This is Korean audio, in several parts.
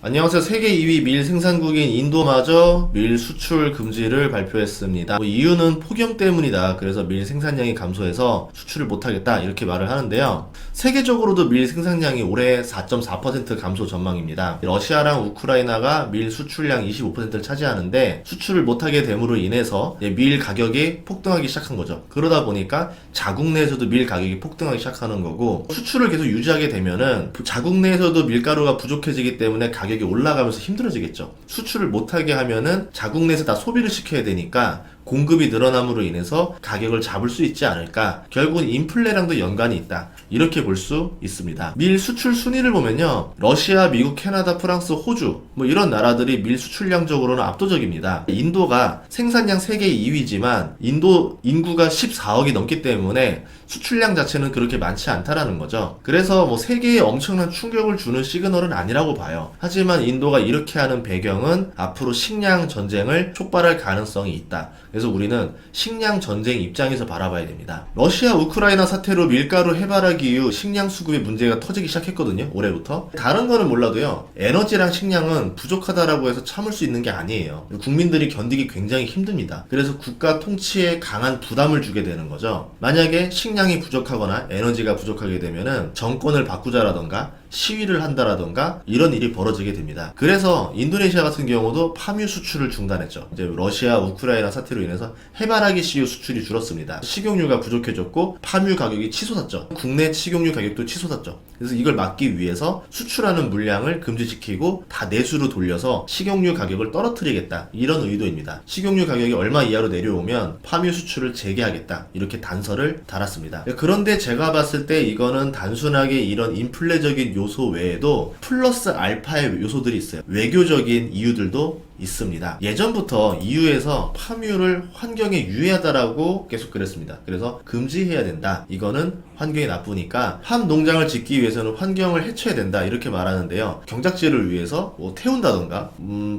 안녕하세요. 세계 2위 밀 생산국인 인도마저 밀 수출 금지를 발표했습니다. 이유는 폭염 때문이다. 그래서 밀 생산량이 감소해서 수출을 못하겠다. 이렇게 말을 하는데요. 세계적으로도 밀 생산량이 올해 4.4% 감소 전망입니다. 러시아랑 우크라이나가 밀 수출량 25%를 차지하는데 수출을 못하게 됨으로 인해서 밀 가격이 폭등하기 시작한 거죠. 그러다 보니까 자국 내에서도 밀 가격이 폭등하기 시작하는 거고, 수출을 계속 유지하게 되면은 자국 내에서도 밀가루가 부족해지기 때문에 가격이 올라가면서 힘들어지겠죠. 수출을 못하게 하면은 자국 내에서 다 소비를 시켜야 되니까 공급이 늘어남으로 인해서 가격을 잡을 수 있지 않을까. 결국은 인플레랑도 연관이 있다. 이렇게 볼 수 있습니다. 밀 수출 순위를 보면요, 러시아, 미국, 캐나다, 프랑스, 호주 이런 나라들이 밀 수출량적으로는 압도적입니다. 인도가 생산량 세계 2위지만 인도 인구가 14억이 넘기 때문에 수출량 자체는 그렇게 많지 않다라는 거죠. 그래서 세계에 엄청난 충격을 주는 시그널은 아니라고 봐요. 하지만 인도가 이렇게 하는 배경은 앞으로 식량 전쟁을 촉발할 가능성이 있다. 그래서 우리는 식량 전쟁 입장에서 바라봐야 됩니다. 러시아 우크라이나 사태로 밀가루 해바라기 이후 식량 수급에 문제가 터지기 시작했거든요. 올해부터. 다른 거는 몰라도요, 에너지랑 식량은 부족하다라고 해서 참을 수 있는 게 아니에요. 국민들이 견디기 굉장히 힘듭니다. 그래서 국가 통치에 강한 부담을 주게 되는 거죠. 만약에 식량이 부족하거나 에너지가 부족하게 되면은 정권을 바꾸자라던가 시위를 한다라던가 이런 일이 벌어지게 됩니다. 그래서 인도네시아 같은 경우도 파뮤 수출을 중단했죠. 이제 러시아 우크라이나 사태로 인해서 해바라기 씨유 수출이 줄었습니다. 식용유가 부족해졌고 파뮤 가격이 치솟았죠. 국내 식용유 가격도 치솟았죠. 그래서 이걸 막기 위해서 수출하는 물량을 금지시키고 다 내수로 돌려서 식용유 가격을 떨어뜨리겠다, 이런 의도입니다. 식용유 가격이 얼마 이하로 내려오면 파뮤 수출을 재개하겠다, 이렇게 단서를 달았습니다. 그런데 제가 봤을 때 이거는 단순하게 이런 인플레적인 요소 외에도 플러스 알파의 요소들이 있어요. 외교적인 이유들도 있습니다. 예전부터 EU에서 파뮤를 환경에 유해하다라고 계속 그랬습니다. 그래서 금지해야 된다. 이거는 환경이 나쁘니까 팜 농장을 짓기 위해서는 환경을 해쳐야 된다, 이렇게 말하는데요. 경작지를 위해서 태운다던가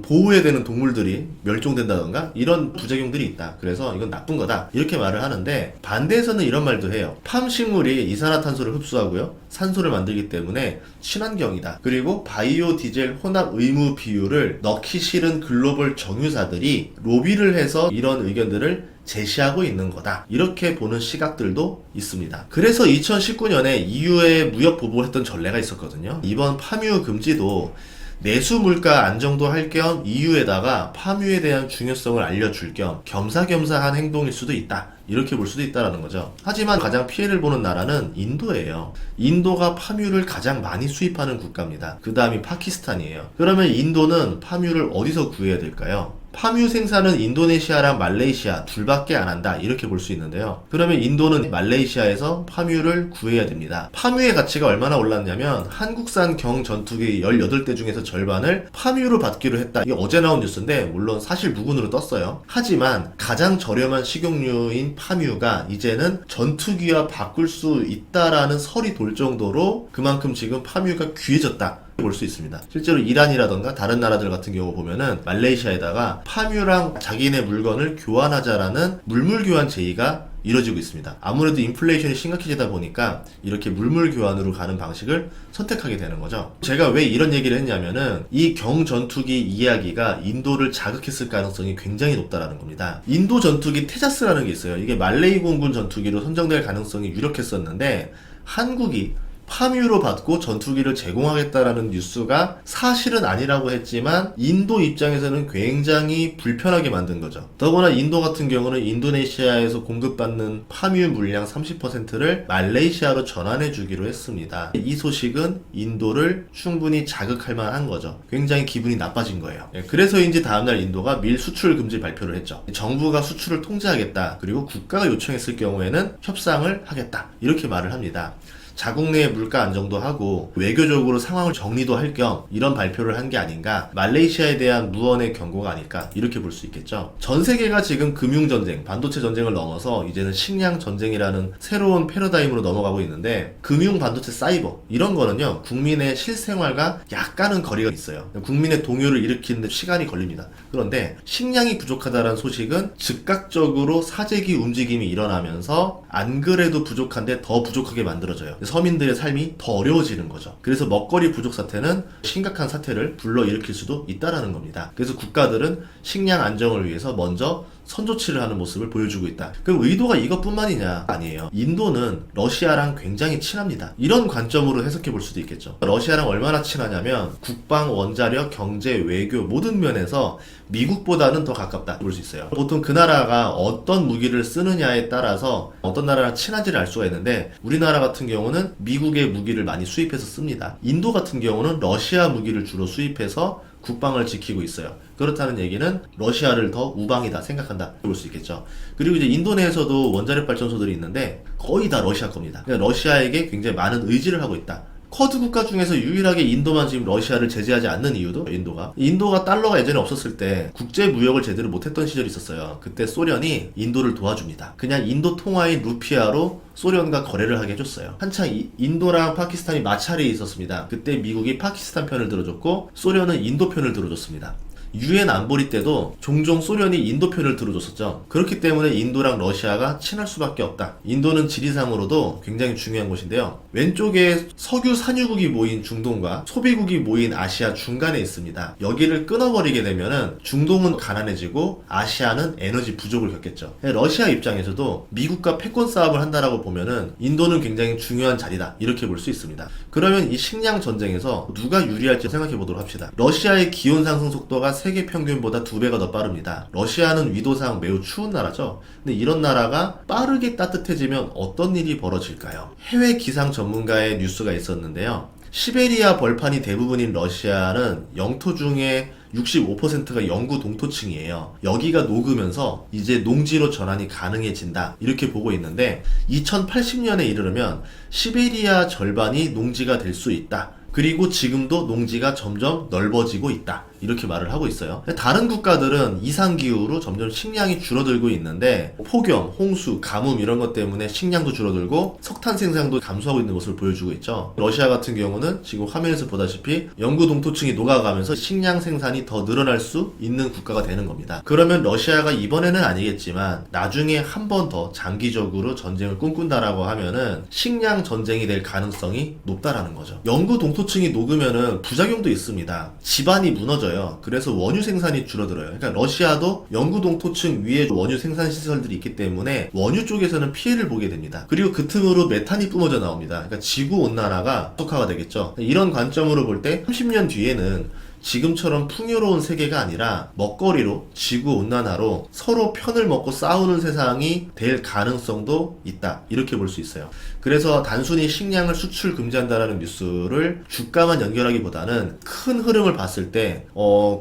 보호해야 되는 동물들이 멸종된다던가 이런 부작용들이 있다. 그래서 이건 나쁜 거다, 이렇게 말을 하는데, 반대에서는 이런 말도 해요. 팜 식물이 이산화탄소를 흡수하고요, 산소를 만들기 때문에 친환경이다. 그리고 바이오 디젤 혼합 의무 비율을 넣기 싫은 글로벌 정유사들이 로비를 해서 이런 의견들을 제시하고 있는 거다, 이렇게 보는 시각들도 있습니다. 그래서 2019년에 EU에 무역 보복을 했던 전례가 있었거든요. 이번 파뮤 금지도 내수 물가 안정도 할 겸 EU에다가 파뮤에 대한 중요성을 알려줄 겸 겸사겸사한 행동일 수도 있다, 이렇게 볼 수도 있다라는 거죠. 하지만 가장 피해를 보는 나라는 인도예요. 인도가 파뮤를 가장 많이 수입하는 국가입니다. 그 다음이 파키스탄이에요. 그러면 인도는 파뮤를 어디서 구해야 될까요? 파뮤 생산은 인도네시아랑 말레이시아 둘밖에 안 한다, 이렇게 볼 수 있는데요. 그러면 인도는 말레이시아에서 파뮤를 구해야 됩니다. 파뮤의 가치가 얼마나 올랐냐면 한국산 경전투기 18대 중에서 절반을 파뮤로 받기로 했다. 이게 어제 나온 뉴스인데 물론 사실 무근으로 떴어요. 하지만 가장 저렴한 식용유인 파뮤가 이제는 전투기와 바꿀 수 있다라는 설이 돌 정도로 그만큼 지금 파뮤가 귀해졌다, 볼 수 있습니다. 실제로 이란이라던가 다른 나라들 같은 경우 보면은 말레이시아에다가 파뮤랑 자기네 물건을 교환하자라는 물물 교환 제의가 이뤄지고 있습니다. 아무래도 인플레이션이 심각해지다 보니까 이렇게 물물 교환으로 가는 방식을 선택하게 되는 거죠. 제가 왜 이런 얘기를 했냐면은 이 경전투기 이야기가 인도를 자극했을 가능성이 굉장히 높다라는 겁니다. 인도 전투기 테자스라는 게 있어요. 이게 말레이 공군 전투기로 선정될 가능성이 유력했었는데, 한국이 파뮤로 받고 전투기를 제공하겠다라는 뉴스가 사실은 아니라고 했지만 인도 입장에서는 굉장히 불편하게 만든 거죠. 더구나 인도 같은 경우는 인도네시아에서 공급받는 파뮤 물량 30%를 말레이시아로 전환해 주기로 했습니다. 이 소식은 인도를 충분히 자극할 만한 거죠. 굉장히 기분이 나빠진 거예요. 그래서인지 다음날 인도가 밀 수출 금지 발표를 했죠. 정부가 수출을 통제하겠다, 그리고 국가가 요청했을 경우에는 협상을 하겠다, 이렇게 말을 합니다. 자국 내의 물가 안정도 하고 외교적으로 상황을 정리도 할 겸 이런 발표를 한 게 아닌가, 말레이시아에 대한 무언의 경고가 아닐까, 이렇게 볼 수 있겠죠. 전 세계가 지금 금융전쟁, 반도체 전쟁을 넘어서 이제는 식량 전쟁이라는 새로운 패러다임으로 넘어가고 있는데, 금융, 반도체, 사이버 이런 거는요, 국민의 실생활과 약간은 거리가 있어요. 국민의 동요를 일으키는데 시간이 걸립니다. 그런데 식량이 부족하다는 소식은 즉각적으로 사재기 움직임이 일어나면서 안 그래도 부족한데 더 부족하게 만들어져요. 서민들의 삶이 더 어려워지는 거죠. 그래서 먹거리 부족 사태는 심각한 사태를 불러일으킬 수도 있다라는 겁니다. 그래서 국가들은 식량 안정을 위해서 먼저 선조치를 하는 모습을 보여주고 있다. 그럼 의도가 이것뿐만이냐? 아니에요. 인도는 러시아랑 굉장히 친합니다. 이런 관점으로 해석해 볼 수도 있겠죠. 러시아랑 얼마나 친하냐면 국방, 원자력, 경제, 외교 모든 면에서 미국보다는 더 가깝다 볼 수 있어요. 보통 그 나라가 어떤 무기를 쓰느냐에 따라서 어떤 나라랑 친한지를 알 수가 있는데, 우리나라 같은 경우는 미국의 무기를 많이 수입해서 씁니다. 인도 같은 경우는 러시아 무기를 주로 수입해서 국방을 지키고 있어요. 그렇다는 얘기는 러시아를 더 우방이다 생각한다 볼 수 있겠죠. 그리고 이제 인도 내에서도 원자력 발전소들이 있는데 거의 다 러시아 겁니다. 그러니까 러시아에게 굉장히 많은 의지를 하고 있다. 쿼드 국가 중에서 유일하게 인도만 지금 러시아를 제재하지 않는 이유도 인도가 달러가 예전에 없었을 때 국제 무역을 제대로 못했던 시절이 있었어요. 그때 소련이 인도를 도와줍니다. 그냥 인도 통화인 루피아로 소련과 거래를 하게 해줬어요. 한창 인도랑 파키스탄이 마찰이 있었습니다. 그때 미국이 파키스탄 편을 들어줬고 소련은 인도 편을 들어줬습니다. 유엔 안보리 때도 종종 소련이 인도 편을 들어줬었죠. 그렇기 때문에 인도랑 러시아가 친할 수밖에 없다. 인도는 지리상으로도 굉장히 중요한 곳인데요. 왼쪽에 석유 산유국이 모인 중동과 소비국이 모인 아시아 중간에 있습니다. 여기를 끊어버리게 되면은 중동은 가난해지고 아시아는 에너지 부족을 겪겠죠. 러시아 입장에서도 미국과 패권 싸움을 한다라고 보면은 인도는 굉장히 중요한 자리다, 이렇게 볼 수 있습니다. 그러면 이 식량 전쟁에서 누가 유리할지 생각해 보도록 합시다. 러시아의 기온 상승 속도가 세계 평균보다 2배가 더 빠릅니다. 러시아는 위도상 매우 추운 나라죠. 근데 이런 나라가 빠르게 따뜻해지면 어떤 일이 벌어질까요? 해외 기상 전문가의 뉴스가 있었는데요. 시베리아 벌판이 대부분인 러시아는 영토 중에 65%가 영구 동토층이에요. 여기가 녹으면서 이제 농지로 전환이 가능해진다, 이렇게 보고 있는데 2080년에 이르면 시베리아 절반이 농지가 될 수 있다. 그리고 지금도 농지가 점점 넓어지고 있다, 이렇게 말을 하고 있어요. 다른 국가들은 이상기후로 점점 식량이 줄어들고 있는데 폭염, 홍수, 가뭄 이런 것 때문에 식량도 줄어들고 석탄 생산도 감소하고 있는 것을 보여주고 있죠. 러시아 같은 경우는 지금 화면에서 보다시피 영구 동토층이 녹아가면서 식량 생산이 더 늘어날 수 있는 국가가 되는 겁니다. 그러면 러시아가 이번에는 아니겠지만 나중에 한 번 더 장기적으로 전쟁을 꿈꾼다라고 하면은 식량 전쟁이 될 가능성이 높다라는 거죠. 영구 동토층이 녹으면은 부작용도 있습니다. 집안이 무너져요. 그래서 원유 생산이 줄어들어요. 그러니까 러시아도 영구 동토층 위에 원유 생산 시설들이 있기 때문에 원유 쪽에서는 피해를 보게 됩니다. 그리고 그 틈으로 메탄이 뿜어져 나옵니다. 그러니까 지구 온난화가 속화가 되겠죠. 이런 관점으로 볼 때 30년 뒤에는 지금처럼 풍요로운 세계가 아니라 먹거리로, 지구온난화로 서로 편을 먹고 싸우는 세상이 될 가능성도 있다, 이렇게 볼 수 있어요. 그래서 단순히 식량을 수출 금지한다라는 뉴스를 주가만 연결하기보다는 큰 흐름을 봤을 때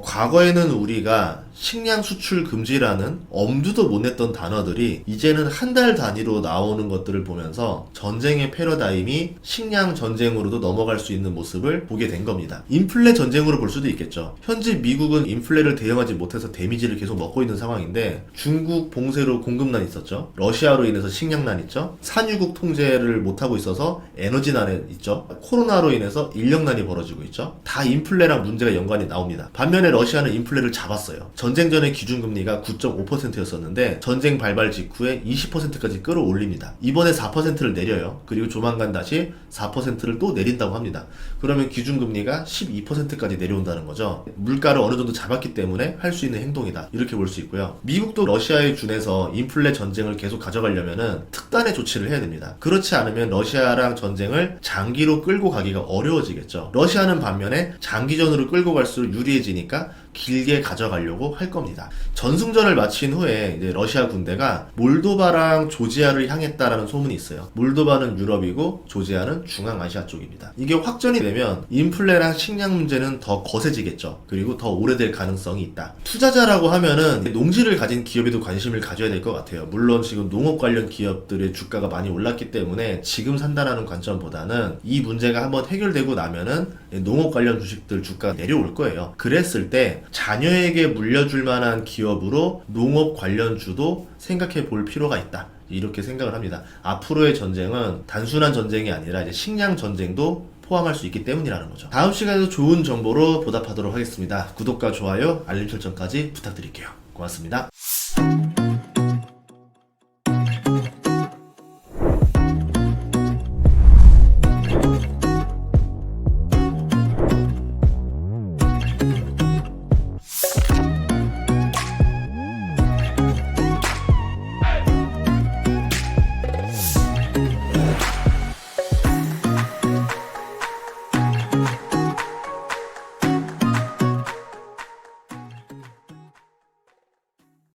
과거에는 우리가 식량 수출 금지라는 엄두도 못 냈던 단어들이 이제는 한 달 단위로 나오는 것들을 보면서 전쟁의 패러다임이 식량 전쟁으로도 넘어갈 수 있는 모습을 보게 된 겁니다. 인플레 전쟁으로 볼 수도 있겠죠. 현재 미국은 인플레를 대응하지 못해서 데미지를 계속 먹고 있는 상황인데, 중국 봉쇄로 공급난 있었죠. 러시아로 인해서 식량난 있죠. 산유국 통제를 못하고 있어서 에너지난 있죠. 코로나로 인해서 인력난이 벌어지고 있죠. 다 인플레랑 문제가 연관이 나옵니다. 반면에 러시아는 인플레를 잡았어요. 전쟁 전에 기준금리가 9.5%였었는데 전쟁 발발 직후에 20%까지 끌어올립니다. 이번에 4%를 내려요. 그리고 조만간 다시 4%를 또 내린다고 합니다. 그러면 기준금리가 12%까지 내려온다는 거죠. 물가를 어느 정도 잡았기 때문에 할 수 있는 행동이다, 이렇게 볼 수 있고요. 미국도 러시아에 준해서 인플레 전쟁을 계속 가져가려면은 특단의 조치를 해야 됩니다. 그렇지 않으면 러시아랑 전쟁을 장기로 끌고 가기가 어려워지겠죠. 러시아는 반면에 장기전으로 끌고 갈수록 유리해지니까 길게 가져가려고 할 겁니다. 전승전을 마친 후에 이제 러시아 군대가 몰도바랑 조지아를 향했다라는 소문이 있어요. 몰도바는 유럽이고 조지아는 중앙아시아 쪽입니다. 이게 확전이 되면 인플레랑 식량 문제는 더 거세지겠죠. 그리고 더 오래될 가능성이 있다. 투자자라고 하면은 농지를 가진 기업에도 관심을 가져야 될 것 같아요. 물론 지금 농업 관련 기업들의 주가가 많이 올랐기 때문에 지금 산다라는 관점보다는 이 문제가 한번 해결되고 나면은 농업 관련 주식들 주가가 내려올 거예요. 그랬을 때 자녀에게 물려줄 만한 기업으로 농업 관련주도 생각해 볼 필요가 있다, 이렇게 생각을 합니다. 앞으로의 전쟁은 단순한 전쟁이 아니라 이제 식량 전쟁도 포함할 수 있기 때문이라는 거죠. 다음 시간에도 좋은 정보로 보답하도록 하겠습니다. 구독과 좋아요, 알림 설정까지 부탁드릴게요. 고맙습니다.